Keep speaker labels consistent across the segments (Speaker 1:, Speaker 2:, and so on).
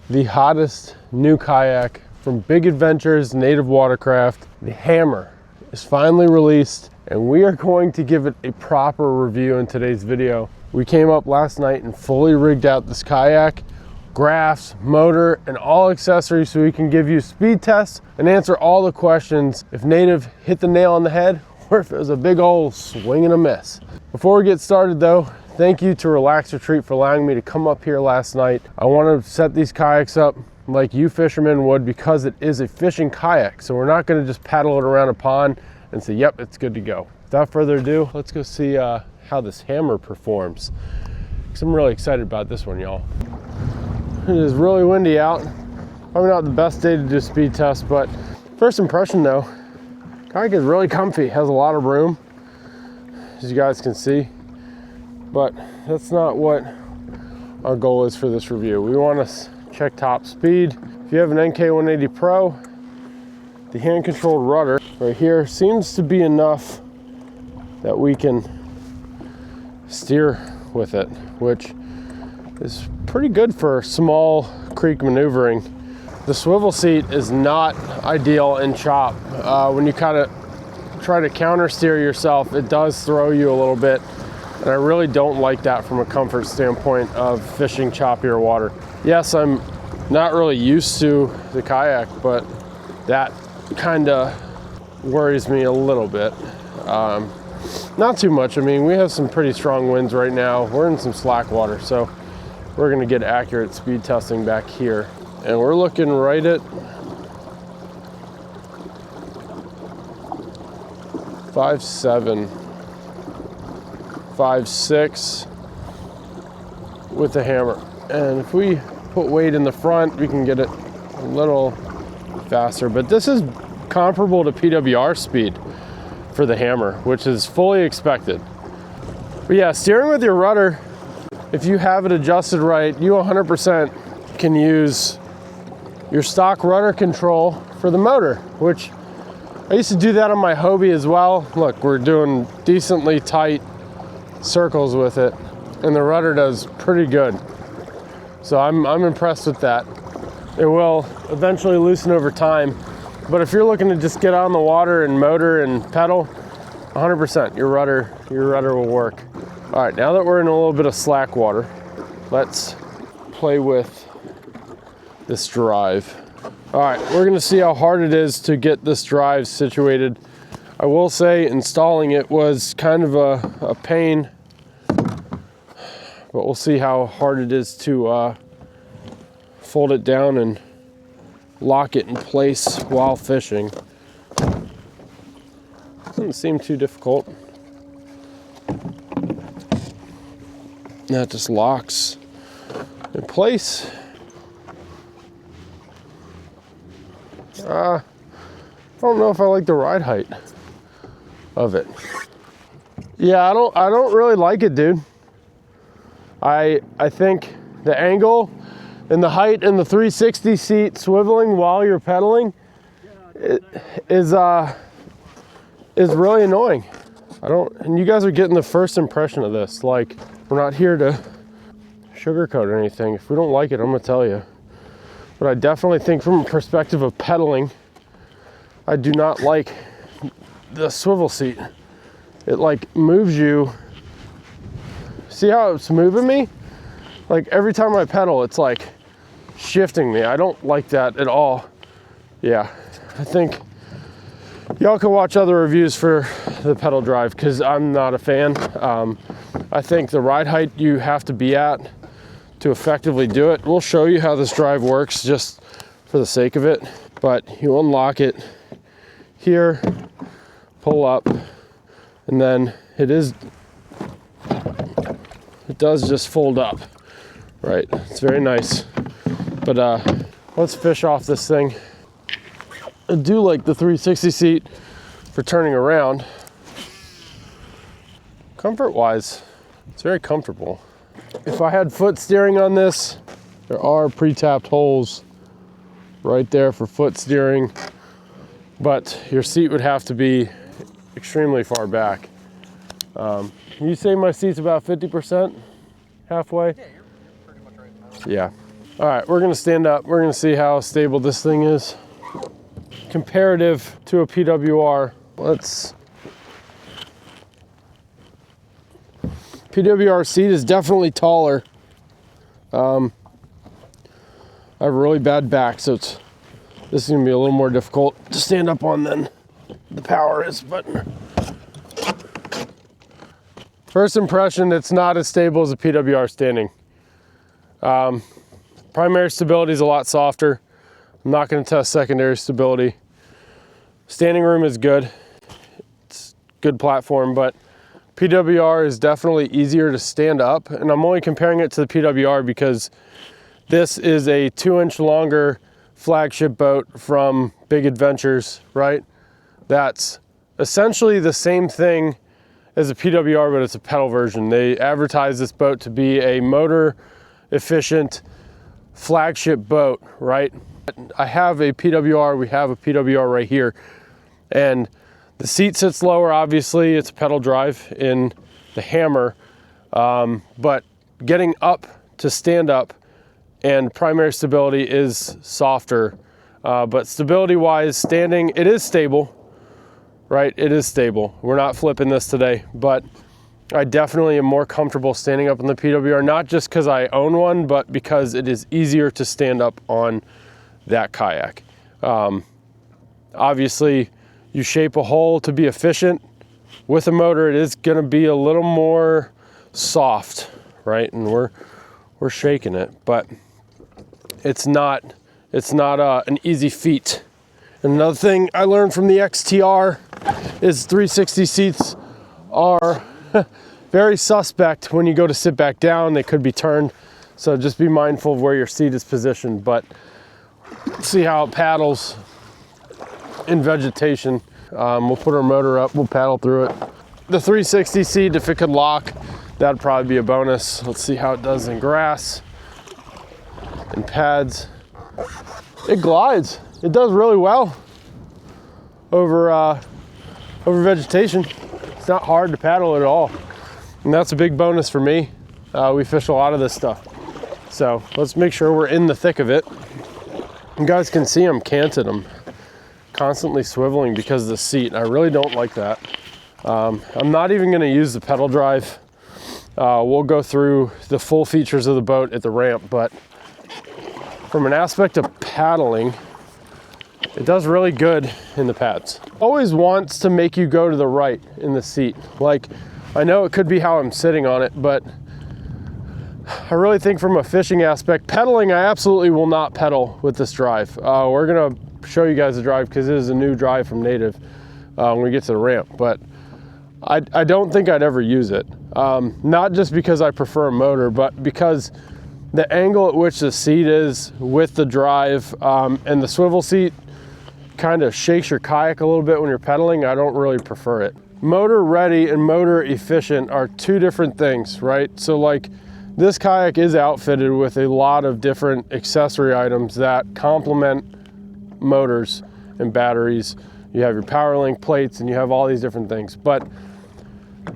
Speaker 1: the hottest new kayak from Big Adventures Native Watercraft. The Hammer is finally released, and we are going to give it a proper review in today's video. We came up last night and fully rigged out this kayak, graphs, motor, and all accessories so we can give you speed tests and answer all the questions if Native hit the nail on the head or if it was a big old swing and a miss. Before we get started though, thank you to Relax Retreat for allowing me to come up here last night. I want to set these kayaks up like you fishermen would because it is a fishing kayak. So we're not going to just paddle it around a pond and say, yep, it's good to go. Without further ado, let's go see how this Hammer performs. Because I'm really excited about this one, y'all. It is really windy out. Probably not the best day to do a speed test, but first impression though, kayak is really comfy, has a lot of room, as you guys can see. But that's not what our goal is for this review. We want to check top speed. If you have an NK180 Pro, the hand controlled rudder right here seems to be enough that we can steer with it, which is pretty good for small creek maneuvering. The swivel seat is not ideal in chop. When you kind of try to counter steer yourself, it does throw you a little bit. And I really don't like that from a comfort standpoint of fishing choppier water. Yes, I'm not really used to the kayak, but that kind of worries me a little bit. Not too much. I mean, we have some pretty strong winds right now. We're in some slack water, so we're gonna get accurate speed testing back here. And we're looking right at 5.7, 5.6 with the Hammer. And if we put weight in the front, we can get it a little faster. But this is comparable to PWR speed for the Hammer, which is fully expected. But yeah, steering with your rudder, if you have it adjusted right, you 100% can use your stock rudder control for the motor, which I used to do that on my Hobie as well. Look, we're doing decently tight circles with it, and the rudder does pretty good. So I'm impressed with that. It will eventually loosen over time, but if you're looking to just get on the water and motor and pedal, 100% your rudder will work. All right, now that we're in a little bit of slack water, let's play with this drive. All right, we're gonna see how hard it is to get this drive situated. I will say installing it was kind of a pain, but we'll see how hard it is to fold it down and lock it in place while fishing. Doesn't seem too difficult. That just locks in place. I don't know if I like the ride height of it. Yeah, I don't really like it, dude. I think the angle and the height and the 360 seat swiveling while you're pedaling is really annoying. And you guys are getting the first impression of this. Like, we're not here to sugarcoat anything. If we don't like it, I'm gonna tell you. But I definitely think from a perspective of pedaling, I do not like the swivel seat. It like moves you. See how it's moving me? Like every time I pedal, it's like shifting me. I don't like that at all. Yeah, I think y'all can watch other reviews for the pedal drive because I'm not a fan. I think the ride height you have to be at to effectively do it. We'll show you how this drive works just for the sake of it, but you unlock it here, pull up, and then it does just fold up. Right, it's very nice. But let's fish off this thing. I do like the 360 seat for turning around. Comfort-wise, it's very comfortable. If I had foot steering on this, there are pre-tapped holes right there for foot steering, but your seat would have to be extremely far back. You say my seat's about 50%? Halfway?
Speaker 2: Yeah, you're pretty much right now.
Speaker 1: Yeah. All right, we're gonna stand up. We're gonna see how stable this thing is comparative to a PWR. PWR seat is definitely taller. I have a really bad back, so this is gonna be a little more difficult to stand up on than the Power is, but first impression, it's not as stable as a PWR standing. Primary stability is a lot softer. I'm not going to test secondary stability. Standing room is good. It's a good platform, but PWR is definitely easier to stand up. And I'm only comparing it to the PWR because this is a 2-inch longer flagship boat from Big Adventures, right? That's essentially the same thing as a PWR, but it's a pedal version. They advertise this boat to be a motor efficient flagship boat, right? I have a PWR, we have a PWR right here, and the seat sits lower, obviously. It's a pedal drive in the Hammer, but getting up to stand up and primary stability is softer, but stability wise, standing, it is stable, right? It is stable. We're not flipping this today, but I definitely am more comfortable standing up in the PWR, not just because I own one, but because it is easier to stand up on that kayak. Obviously, you shape a hull to be efficient. With a motor, it is going to be a little more soft, right? And we're shaking it, but it's not an easy feat. And another thing I learned from the XTR is 360 seats are very suspect. When you go to sit back down, they could be turned. So just be mindful of where your seat is positioned, but see how it paddles in vegetation. We'll put our motor up, we'll paddle through it. The 360 seat, if it could lock, that'd probably be a bonus. Let's see how it does in grass and pads. It glides. It does really well over vegetation. It's not hard to paddle at all. And that's a big bonus for me. We fish a lot of this stuff. So let's make sure we're in the thick of it. You guys can see I'm canted. I'm constantly swiveling because of the seat. I really don't like that. I'm not even gonna use the pedal drive. We'll go through the full features of the boat at the ramp, but from an aspect of paddling, it does really good in the pads. Always wants to make you go to the right in the seat. Like, I know it could be how I'm sitting on it, but I really think from a fishing aspect, pedaling, I absolutely will not pedal with this drive. We're gonna show you guys the drive because it is a new drive from Native when we get to the ramp, but I don't think I'd ever use it. Not just because I prefer a motor, but because the angle at which the seat is with the drive and the swivel seat kind of shakes your kayak a little bit when you're pedaling. I don't really prefer it. Motor ready and motor efficient are two different things, right? So like this kayak is outfitted with a lot of different accessory items that complement motors and batteries. You have your power link plates and you have all these different things, but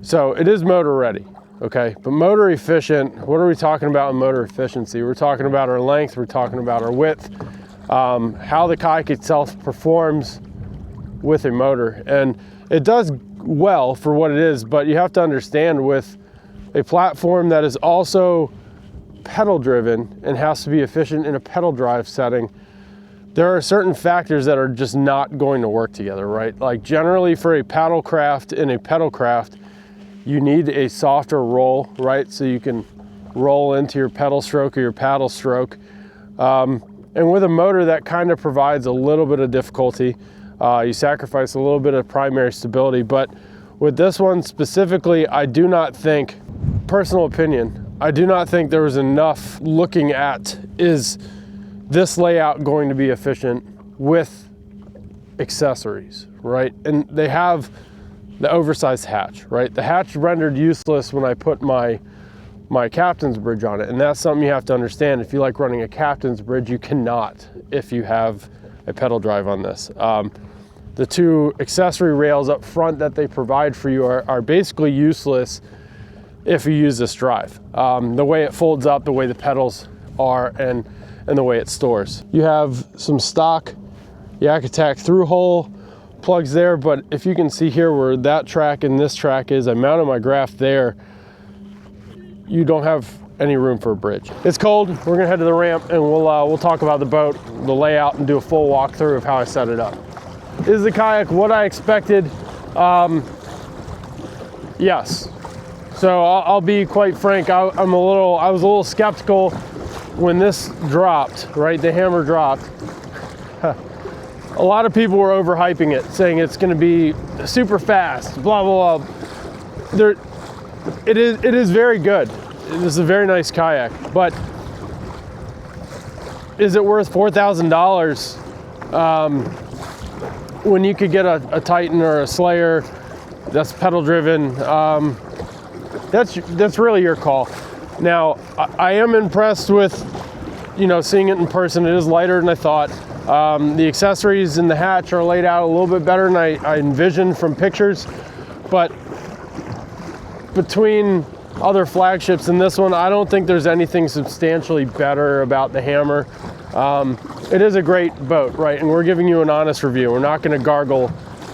Speaker 1: so it is motor ready, okay? But motor efficient, what are we talking about in motor efficiency? We're talking about our length, we're talking about our width, how the kayak itself performs with a motor. And it does well for what it is, but you have to understand with a platform that is also pedal driven and has to be efficient in a pedal drive setting, there are certain factors that are just not going to work together, right? Like generally for a paddle craft and a pedal craft, you need a softer roll, right? So you can roll into your pedal stroke or your paddle stroke. And with a motor, that kind of provides a little bit of difficulty. You sacrifice a little bit of primary stability, but with this one specifically, I do not think, personal opinion, I do not think there was enough looking at, is this layout going to be efficient with accessories, right? And they have the oversized hatch, right? The hatch rendered useless when I put my captain's bridge on it, and that's something you have to understand. If you like running a captain's bridge, you cannot if you have a pedal drive on this. The two accessory rails up front that they provide for you are basically useless if you use this drive. The way it folds up, the way the pedals are, and and the way it stores. You have some stock Yak Attack through hole plugs there, but if you can see here where that track and this track is, I mounted my graph there. You don't have any room for a bridge. It's cold. We're gonna head to the ramp and we'll talk about the boat, the layout, and do a full walkthrough of how I set it up. Is the kayak what I expected? Yes. So I'll be quite frank. I was a little skeptical when this dropped. Right, the hammer dropped. A lot of people were overhyping it, saying it's going to be super fast. Blah blah blah. It is very good. It is a very nice kayak, but is it worth $4,000 when you could get a Titan or a Slayer that's pedal driven? That's really your call. Now, I am impressed with, seeing it in person. It is lighter than I thought. The accessories in the hatch are laid out a little bit better than I envisioned from pictures, but between other flagships and this one, I don't think there's anything substantially better about the Hammer. It is a great boat, right? And we're giving you an honest review. We're not going to gargle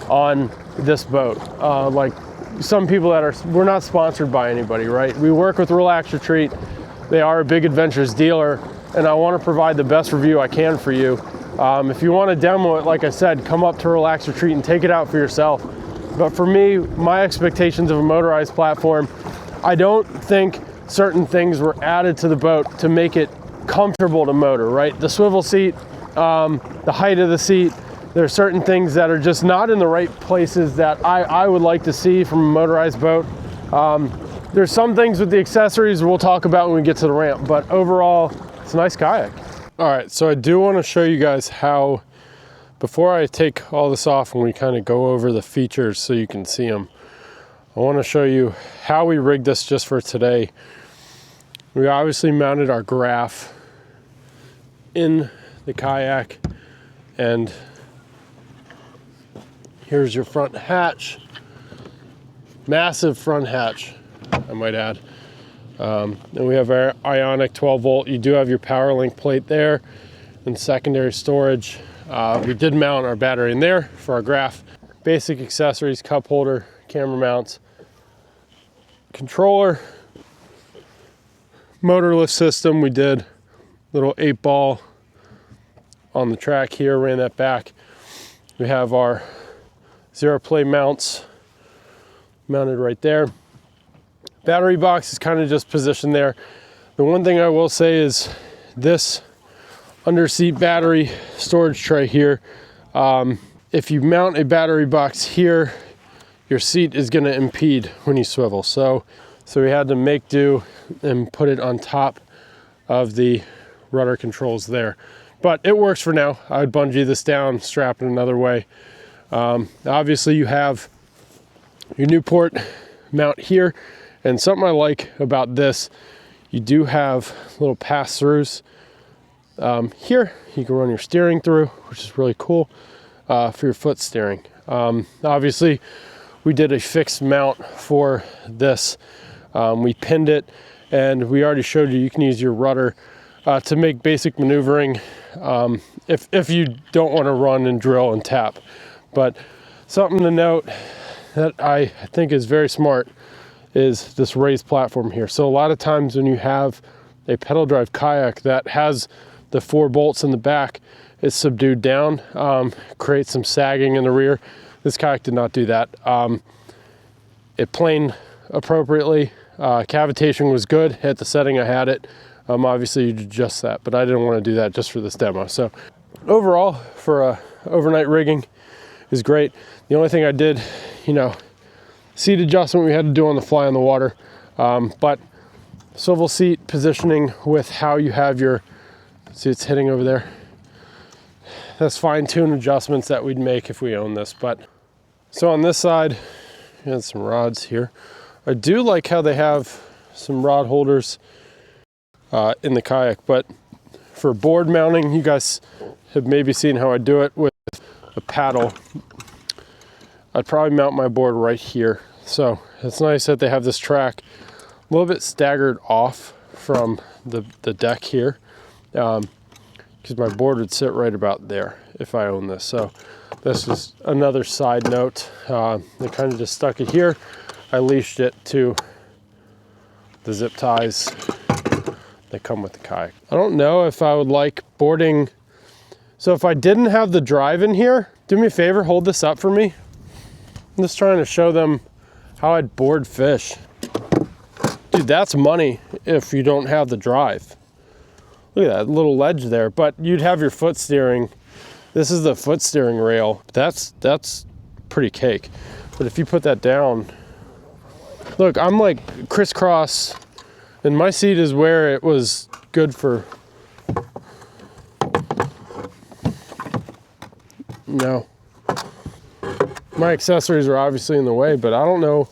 Speaker 1: on this boat like some people we're not sponsored by anybody, right? We work with Relax Retreat. They are a Big Adventures dealer, and I want to provide the best review I can for you. If you want to demo it, like I said, come up to Relax Retreat and take it out for yourself. But for me, my expectations of a motorized platform, I don't think certain things were added to the boat to make it comfortable to motor, right? The swivel seat, the height of the seat, there are certain things that are just not in the right places that I would like to see from a motorized boat. There's some things with the accessories we'll talk about when we get to the ramp, but overall, it's a nice kayak. All right, so I do want to show you guys how, before I take all this off and we kind of go over the features so you can see them, I want to show you how we rigged this just for today. We obviously mounted our graph in the kayak, and here's your front hatch. Massive front hatch, I might add. And we have our Ionic 12 volt. You do have your power link plate there and secondary storage. We did mount our battery in there for our graph. Basic accessories, cup holder, camera mounts, controller, motor lift system. We did little 8-ball on the track here, ran that back. We have our zero play mounts mounted right there. Battery box is kind of just positioned there. The one thing I will say is this underseat battery storage tray here, if you mount a battery box here, your seat is going to impede when you swivel. So we had to make do and put it on top of the rudder controls there. But it works for now. I would bungee this down, strap it another way. Obviously you have your Newport mount here, and something I like about this, you do have little pass-throughs here. You can run your steering through, which is really cool for your foot steering. Obviously we did a fixed mount for this. We pinned it, and we already showed you can use your rudder to make basic maneuvering if you don't want to run and drill and tap. But something to note that I think is very smart is this raised platform here. So a lot of times when you have a pedal drive kayak that has the 4 bolts in the back, it's subdued down, creates some sagging in the rear. This kayak did not do that. It planed appropriately. Cavitation was good at the setting I had it. Obviously you'd adjust that, but I didn't want to do that just for this demo. So overall, for a overnight rigging is great. The only thing I did, seat adjustment we had to do on the fly on the water, but swivel seat positioning with how you have your, see it's hitting over there. That's fine-tune adjustments that we'd make if we own this. But so on this side, you have some rods here. I do like how they have some rod holders in the kayak, but for board mounting, you guys have maybe seen how I do it with a paddle. I'd probably mount my board right here. So it's nice that they have this track a little bit staggered off from the deck here. because my board would sit right about there if I own this. So this is another side note. They kind of just stuck it here. I leashed it to the zip ties that come with the kayak. I don't know if I would like boarding. So if I didn't have the drive in here, do me a favor, hold this up for me. I'm just trying to show them how I'd board fish. Dude, that's money if you don't have the drive. Look at that little ledge there, but you'd have your foot steering. This is the foot steering rail. That's pretty cake. But if you put that down, look, I'm like crisscross, and my seat is where it was good for, no. My accessories are obviously in the way, but I don't know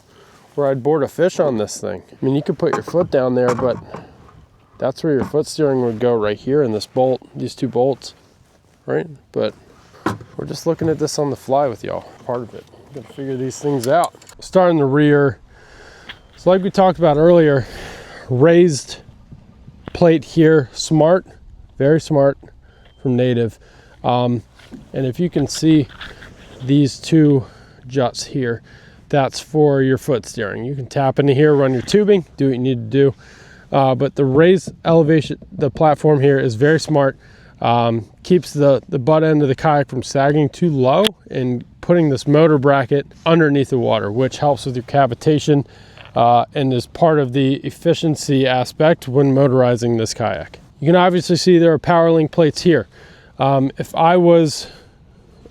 Speaker 1: where I'd board a fish on this thing. I mean, you could put your foot down there, but that's where your foot steering would go, right here in this bolt, these two bolts, right? But we're just looking at this on the fly with y'all, part of it. Gotta figure these things out. Starting the rear. So like we talked about earlier, raised plate here, smart, very smart from Native. And if you can see these two juts here, that's for your foot steering. You can tap into here, run your tubing, do what you need to do. But the raised elevation, the platform here is very smart. Keeps the butt end of the kayak from sagging too low and putting this motor bracket underneath the water, which helps with your cavitation and is part of the efficiency aspect when motorizing this kayak. You can obviously see there are power link plates here. If I was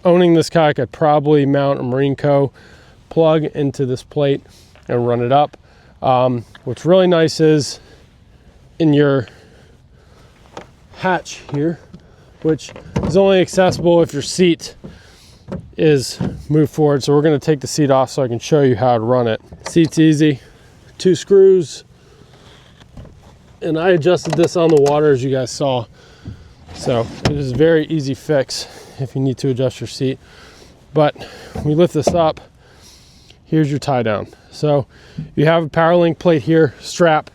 Speaker 1: owning this kayak, I'd probably mount a Marine Co. plug into this plate and run it up. What's really nice is in your hatch here, which is only accessible if your seat is moved forward. So we're going to take the seat off so I can show you how to run it. Seat's easy, 2 screws, and I adjusted this on the water as you guys saw. So it is a very easy fix if you need to adjust your seat. But when we lift this up, here's your tie down. So you have a power link plate here, strap.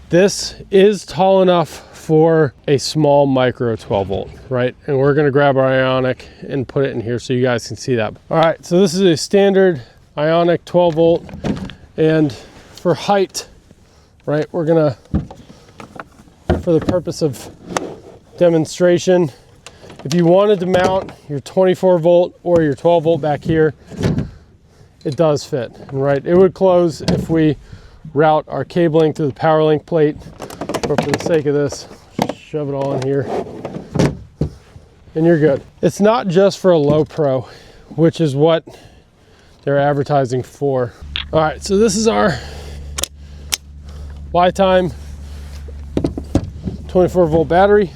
Speaker 1: This is tall enough for a small micro 12 volt, right? And we're gonna grab our Ionic and put it in here so you guys can see that. All right, so this is a standard Ionic 12 volt. And for height, right, we're gonna, for the purpose of demonstration, if you wanted to mount your 24 volt or your 12 volt back here, it does fit, right? It would close if we route our cabling through the power link plate, but for the sake of this, shove it all in here and you're good. It's not just for a low pro, which is what they're advertising for. All right, so this is our lifetime 24 volt battery.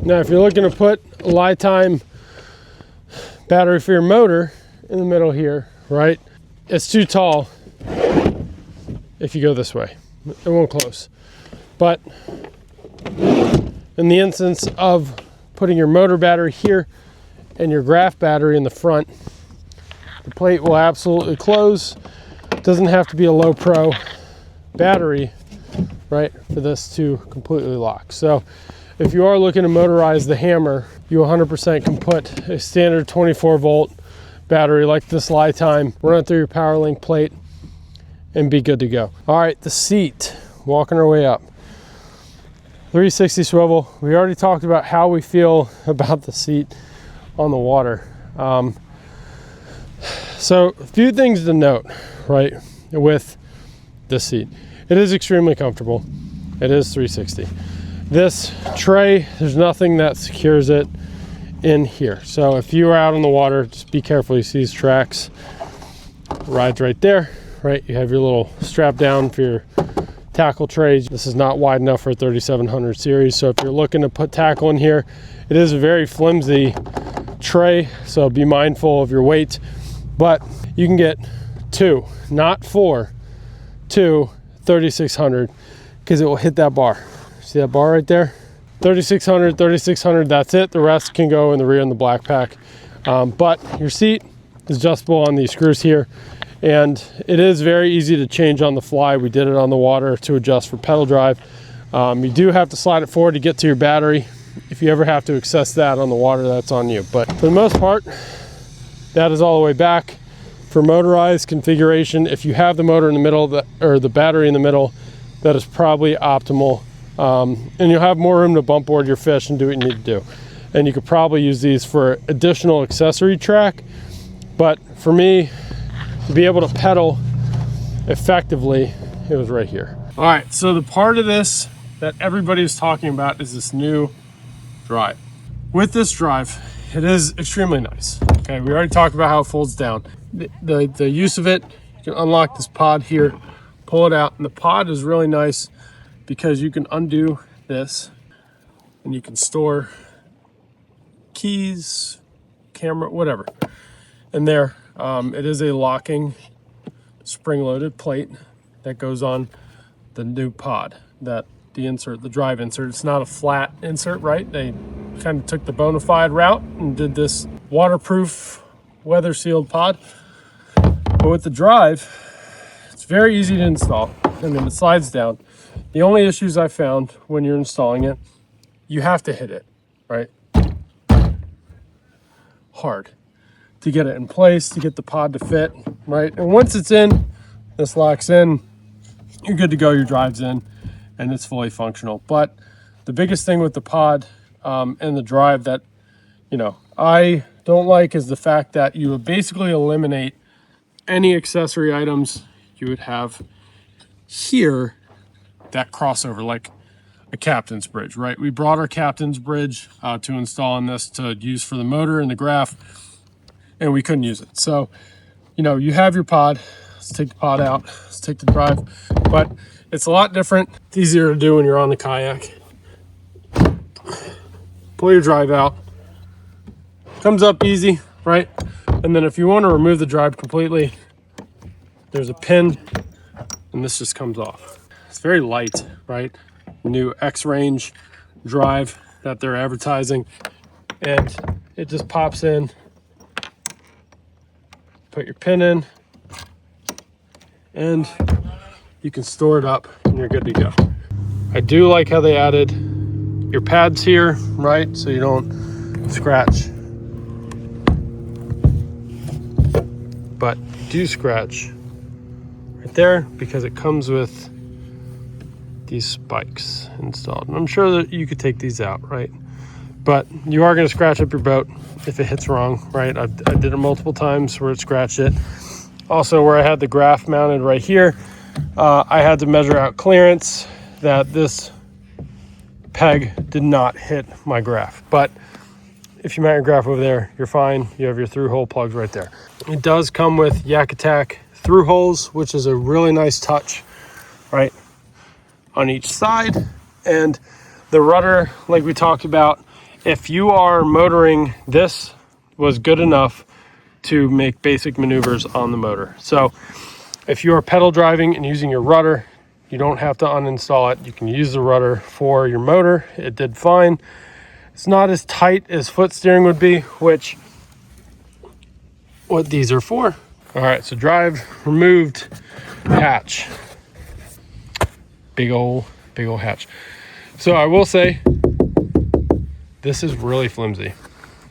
Speaker 1: Now, if you're looking to put a lifetime battery for your motor in the middle here, right? It's too tall if you go this way. It won't close. But in the instance of putting your motor battery here and your graph battery in the front, the plate will absolutely close. It doesn't have to be a low pro battery, right, for this to completely lock. So if you are looking to motorize the Hammer, you 100% can put a standard 24 volt battery like this lifetime, run it through your power link plate and be good to go. All right, the seat, walking our way up. 360 swivel. We already talked about how we feel about the seat on the water. So a few things to note, right, with this seat. It is extremely comfortable. It is 360. This tray, there's nothing that secures it in here. So if you are out on the water, just be careful. You see these tracks, rides right there, right? You have your little strap down for your tackle trays. This is not wide enough for a 3700 series. So if you're looking to put tackle in here, it is a very flimsy tray. So be mindful of your weight, but you can get 2, not 4, 2 3600 because it will hit that bar. See that bar right there? 3600, 3600, that's it. The rest can go in the rear in the black pack. But your seat is adjustable on these screws here. And it is very easy to change on the fly. We did it on the water to adjust for pedal drive. You do have to slide it forward to get to your battery. If you ever have to access that on the water, that's on you. But for the most part, that is all the way back. For motorized configuration, if you have the motor in the middle or the battery in the middle, that is probably optimal. And you'll have more room to bump board your fish and do what you need to do. And you could probably use these for additional accessory track. But for me, to be able to pedal effectively, it was right here. All right, so the part of this that everybody is talking about is this new drive. With this drive, it is extremely nice. Okay, we already talked about how it folds down. The use of it, you can unlock this pod here, pull it out, and the pod is really nice because you can undo this and you can store keys, camera, whatever in there. It is a locking spring-loaded plate that goes on the new pod, that the drive insert. It's not a flat insert, right? They kind of took the bona fide route and did this waterproof, weather sealed pod. But with the drive, it's very easy to install. And then it slides down. The only issues I found when you're installing it, you have to hit it, right? Hard to get it in place, to get the pod to fit, right? And once it's in, this locks in, you're good to go, your drive's in, and it's fully functional. But the biggest thing with the pod and the drive that, I don't like is the fact that you would basically eliminate any accessory items you would have here that crossover, like a captain's bridge, right? We brought our captain's bridge to install in this to use for the motor and the graph, and we couldn't use it. So, you have your pod. Let's take the pod out. Let's take the drive. But it's a lot different. It's easier to do when you're on the kayak. Pull your drive out. Comes up easy, right? And then if you want to remove the drive completely, there's a pin, and this just comes off. It's very light, right? New X-Range drive that they're advertising, and it just pops in. Put your pin in, and you can store it up, and you're good to go. I do like how they added your pads here, right? So you don't scratch. But you do scratch right there because it comes with these spikes installed. And I'm sure that you could take these out, right? But you are going to scratch up your boat if it hits wrong, right? I did it multiple times where it scratched it. Also, where I had the graph mounted right here, I had to measure out clearance that this peg did not hit my graph. But if you mount your graph over there, you're fine. You have your through hole plugs right there. It does come with Yak Attack through holes, which is a really nice touch, right, on each side. And the rudder, like we talked about, if you are motoring, this was good enough to make basic maneuvers on the motor. So if you are pedal driving and using your rudder, you don't have to uninstall it. You can use the rudder for your motor. It did fine. It's not as tight as foot steering would be, which what these are for. All right, so drive removed, hatch. Big old hatch. So I will say, this is really flimsy.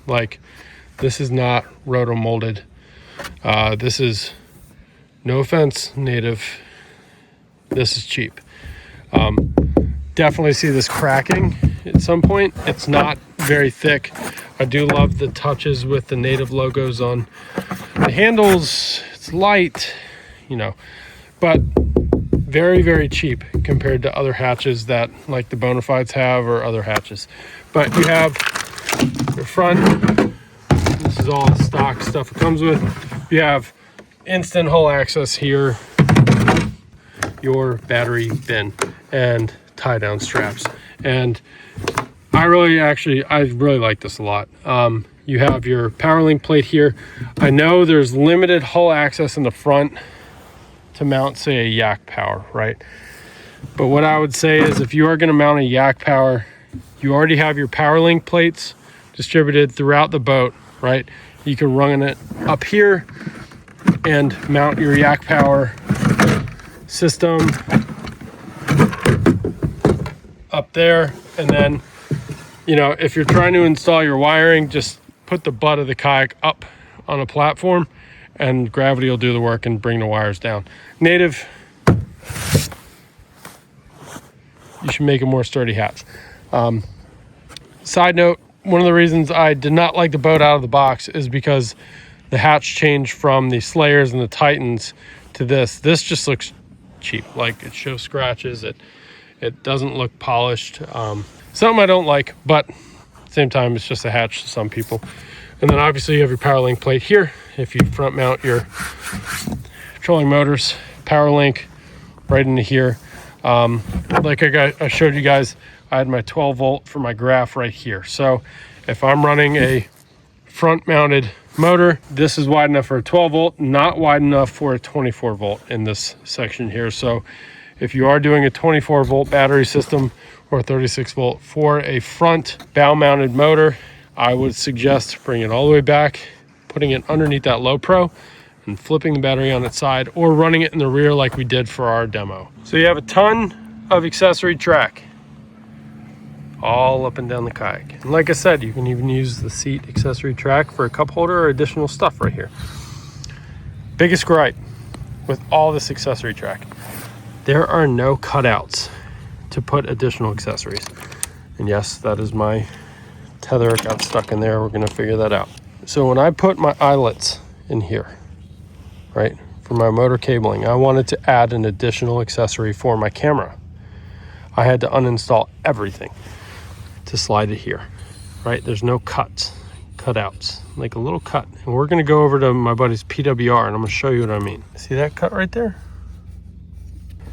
Speaker 1: Like, this is not roto molded. This is, no offense, Native, this is cheap. Definitely see this cracking at some point. It's not very thick. I do love the touches with the Native logos on the handles. It's light, but very, very cheap compared to other hatches that like the Bonafides have or other hatches. But you have your front. This is all stock stuff it comes with. You have instant hull access here, your battery bin, and tie down straps. And I really like this a lot. You have your power link plate here. I know there's limited hull access in the front to mount, say, a Yak Power, right? But what I would say is if you are going to mount a Yak Power, you already have your power link plates distributed throughout the boat, right? You can run it up here and mount your yak power system up there. And then, you know, if you're trying to install your wiring, just put the butt of the kayak up on a platform and gravity will do the work and bring the wires down. Native, you should make a more sturdy hatch. Side note, one of the reasons I did not like the boat out of the box is because the hatch changed from the Slayers and the Titans to this. This just looks cheap. Like, it shows scratches. It doesn't look polished. Something I don't like, but at the same time, it's just a hatch to some people. And then obviously you have your power link plate here. If you front mount your trolling motors, power link right into here. Like I showed you guys, I had my 12 volt for my graph right here. So if I'm running a front mounted motor, this is wide enough for a 12 volt, not wide enough for a 24 volt in this section here. So if you are doing a 24 volt battery system or 36 volt for a front bow mounted motor, I would suggest bringing it all the way back, putting it underneath that low pro and flipping the battery on its side, or running it in the rear like we did for our demo. So you have a ton of accessory track all up and down the kayak. And like I said, you can even use the seat accessory track for a cup holder or additional stuff right here. Biggest gripe with all this accessory track, there are no cutouts to put additional accessories. And yes, that is my tether got stuck in there. We're gonna figure that out. So when I put my eyelets in here, right, for my motor cabling, I wanted to add an additional accessory for my camera. I had to uninstall everything to slide it here, right? There's no cutouts, like a little cut. And we're gonna go over to my buddy's PWR and I'm gonna show you what I mean. See that cut right there?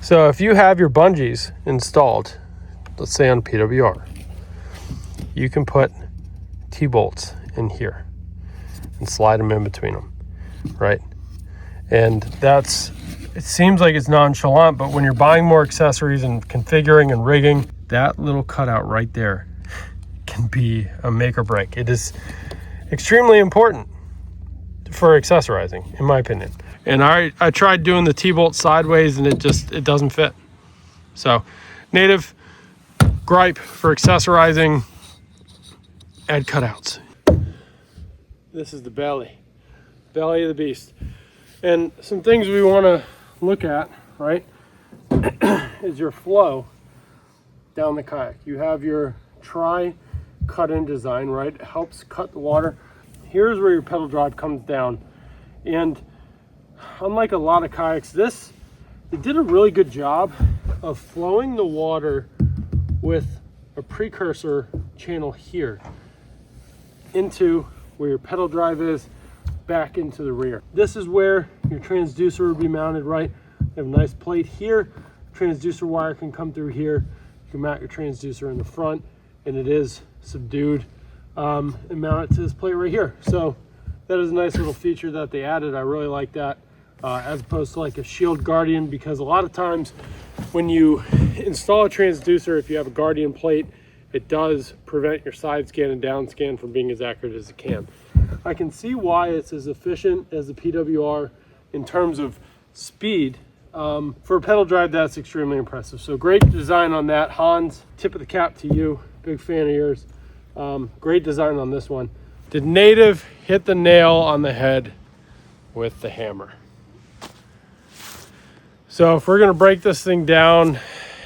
Speaker 1: So if you have your bungees installed, let's say on PWR, you can put T-bolts in here and slide them in between them, right? And it seems like it's nonchalant, but when you're buying more accessories and configuring and rigging, that little cutout right there can be a make or break. It is extremely important for accessorizing, in my opinion. And I tried doing the T-bolt sideways and it doesn't fit. So Native, gripe for accessorizing, add cutouts. This is the belly of the beast. And some things we want to look at, right, is your flow down the kayak. You have your cut-in design, right? It helps cut the water. Here's where your pedal drive comes down. And unlike a lot of kayaks, they did a really good job of flowing the water with a precursor channel here into where your pedal drive is, back into the rear. This is where your transducer would be mounted, right? You have a nice plate here. Transducer wire can come through here. You can mount your transducer in the front, and it is subdued, and mount it to this plate right here. So that is a nice little feature that they added. I really like that, as opposed to like a Shield Guardian, because a lot of times when you install a transducer, if you have a Guardian plate, it does prevent your side scan and down scan from being as accurate as it can. I can see why it's as efficient as the PWR in terms of speed. For a pedal drive, that's extremely impressive. So great design on that. Hans, tip of the cap to you. Big fan of yours. Great design on this one. Did Native hit the nail on the head with the hammer? So if we're gonna break this thing down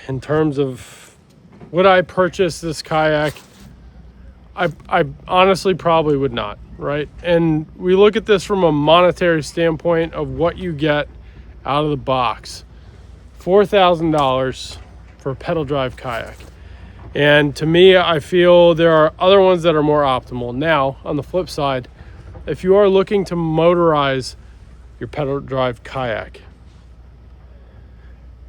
Speaker 1: in terms of would I purchase this kayak, I honestly probably would not, right? And we look at this from a monetary standpoint of what you get out of the box. $4,000 for a pedal drive kayak. And to me, I feel there are other ones that are more optimal. Now, on the flip side, if you are looking to motorize your pedal drive kayak,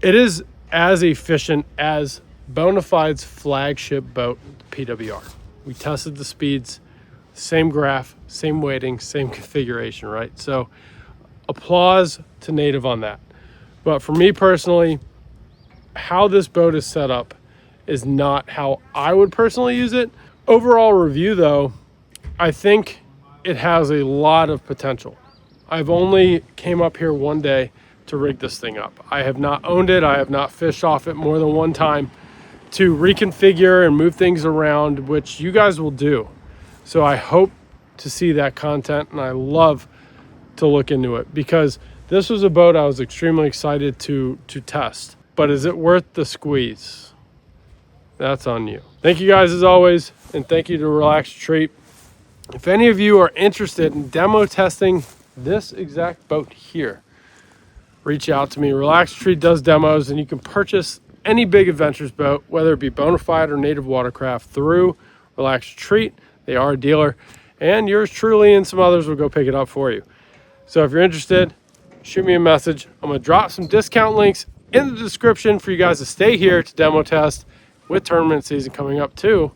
Speaker 1: it is as efficient as Bonafide's flagship boat, the PWR. We tested the speeds, same graph, same weighting, same configuration, right? So applause to Native on that. But for me personally, how this boat is set up is not how I would personally use it. Overall review though, I think it has a lot of potential. I've only came up here one day to rig this thing up. I have not owned it. I have not fished off it more than one time to reconfigure and move things around, which you guys will do. So I hope to see that content, and I love to look into it because this was a boat I was extremely excited to test. But is it worth the squeeze? That's on you. Thank you guys as always, and thank you to Relax Retreat. If any of you are interested in demo testing this exact boat here, reach out to me. Relax Retreat does demos, and you can purchase any Big Adventures boat, whether it be Bonafide or Native Watercraft, through Relax Retreat. They are a dealer, and yours truly and some others will go pick it up for you. So if you're interested, shoot me a message. I'm going to drop some discount links in the description for you guys to stay here to demo test with tournament season coming up too.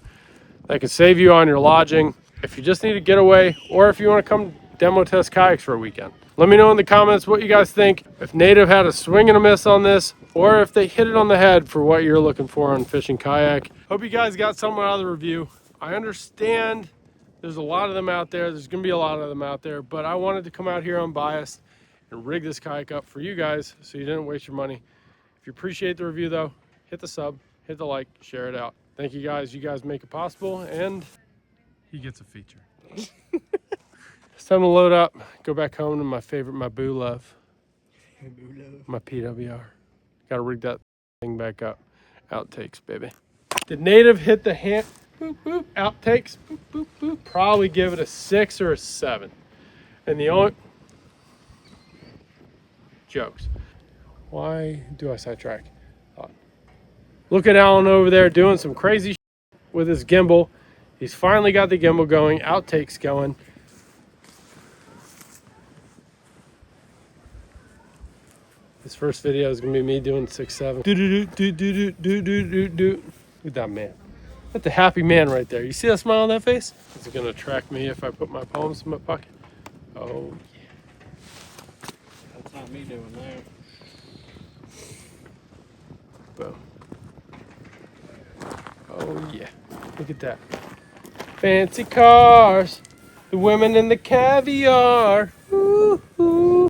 Speaker 1: That can save you on your lodging if you just need a getaway, or if you want to come demo test kayaks for a weekend. Let me know in the comments what you guys think, if Native had a swing and a miss on this, or if they hit it on the head for what you're looking for on fishing kayak. Hope you guys got something out of the review. I understand there's a lot of them out there. There's going to be a lot of them out there, but I wanted to come out here unbiased and rig this kayak up for you guys so you didn't waste your money. If you appreciate the review though, hit the sub, hit the like, share it out. Thank you guys. You guys make it possible, and he gets a feature. It's time to load up, go back home to my favorite, my boo love. My PWR. Gotta rig that thing back up. Outtakes, baby. Did Native hit the hand? Boop, boop. Outtakes. Boop, boop, boop. Probably give it a 6 or a 7. And the only... Jokes. Why do I sidetrack? Look at Alan over there doing some crazy shit with his gimbal. He's finally got the gimbal going. Outtakes going. This first video is gonna be me doing 6-7. Look at that man. That's a happy man right there. You see that smile on that face? Is it gonna attract me if I put my palms in my pocket? Oh yeah.
Speaker 2: That's not me doing that.
Speaker 1: Boom. Oh yeah. Look at that. Fancy cars. The women and the caviar. Ooh.